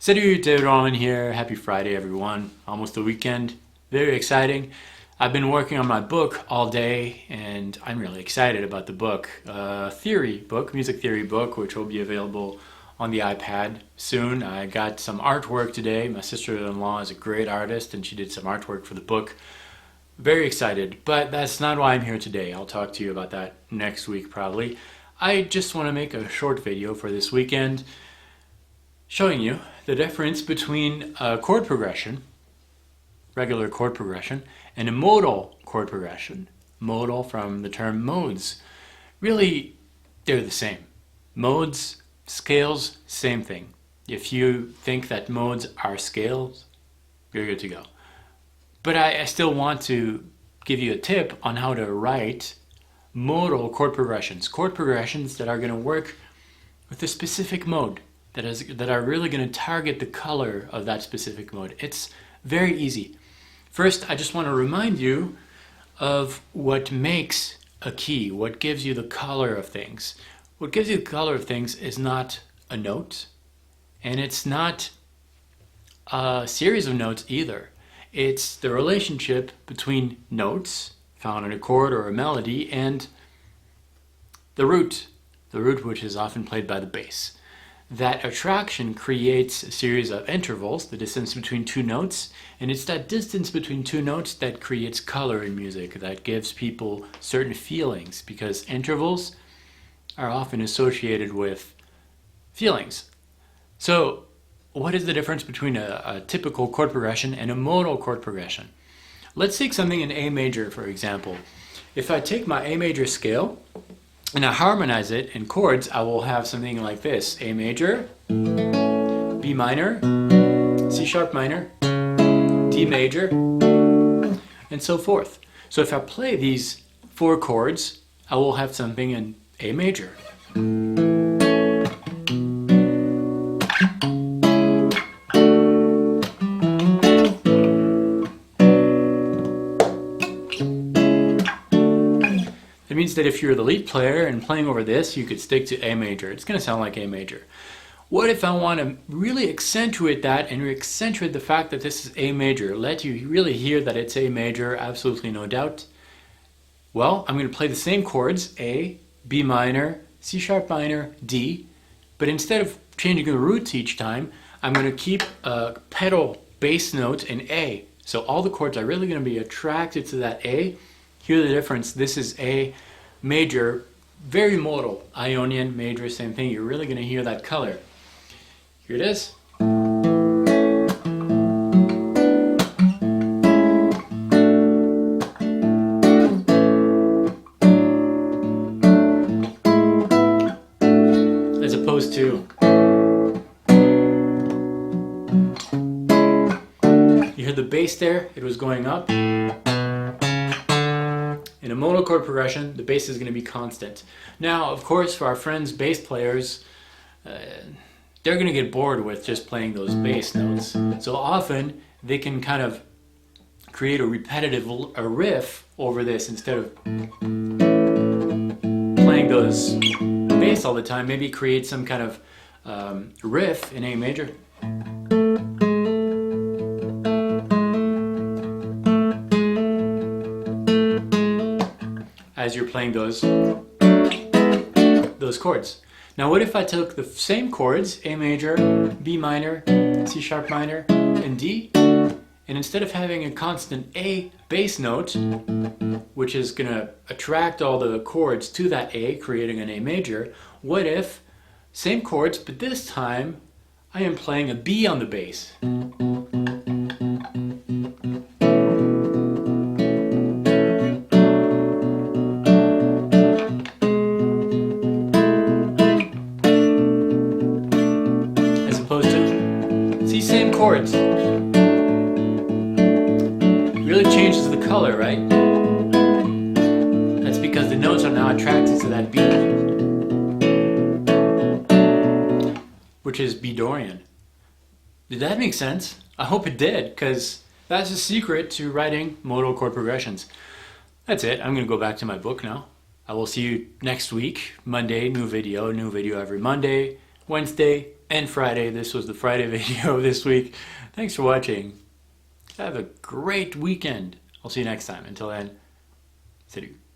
Salut, David Roman here. Happy Friday, everyone. Almost the weekend. Very exciting. I've been working on my book all day, and I'm really excited about the book. Theory book, music theory book, which will be available on the iPad soon. I got some artwork today. My sister-in-law is a great artist, and she did some artwork for the book. Very excited, but that's not why I'm here today. I'll talk to you about that next week, probably. I just want to make a short video for this weekend showing you the difference between a chord progression, regular chord progression, and a modal chord progression. Modal from the term modes. Really, they're the same. Modes, scales, same thing. If you think that modes are scales, you're good to go. But I still want to give you a tip on how to write modal chord progressions that are going to work with a specific mode, that are really going to target the color of that specific mode. It's very easy. First, I just want to remind you of what makes a key, what gives you the color of things. What gives you the color of things is not a note, and it's not a series of notes either. It's the relationship between notes found in a chord or a melody and the root which is often played by the bass. That attraction creates a series of intervals, the distance between two notes, and it's that distance between two notes that creates color in music, that gives people certain feelings, because intervals are often associated with feelings. So, what is the difference between a typical chord progression and a modal chord progression? Let's take something in A major, for example. If I take my A major scale and I harmonize it in chords, I will have something like this: A major, B minor, C sharp minor, D major, and so forth. So if I play these four chords, I will have something in A major. It means that if you're the lead player and playing over this, you could stick to A major. It's going to sound like A major. What if I want to really accentuate that and accentuate the fact that this is A major, let you really hear that it's A major, absolutely no doubt? Well, I'm going to play the same chords, A, B minor, C sharp minor, D, but instead of changing the roots each time, I'm going to keep a pedal bass note in A. So all the chords are really going to be attracted to that A. Hear the difference. This is A major, very modal. Ionian, major, same thing. You're really going to hear that color. Here it is. As opposed to, you heard the bass there, it was going up. In a modal chord progression, the bass is going to be constant. Now, of course, for our friends bass players, they're going to get bored with just playing those bass notes. So often, they can kind of create a repetitive riff over this instead of playing those bass all the time. Maybe create some kind of riff in A major. As you're playing those chords. Now what if I took the same chords, A major, B minor, C sharp minor, and D, and instead of having a constant A bass note, which is going to attract all the chords to that A, creating an A major, what if, same chords, but this time I am playing a B on the bass? Same chords. Really changes the color, right? That's because the notes are now attracted to that beat, which is B Dorian. Did that make sense? I hope it did, because that's the secret to writing modal chord progressions. That's it. I'm going to go back to my book now. I will see you next week, Monday, new video every Monday, Wednesday, and Friday. This was the Friday video this week. Thanks for watching. Have a great weekend. I'll see you next time. Until then, salut.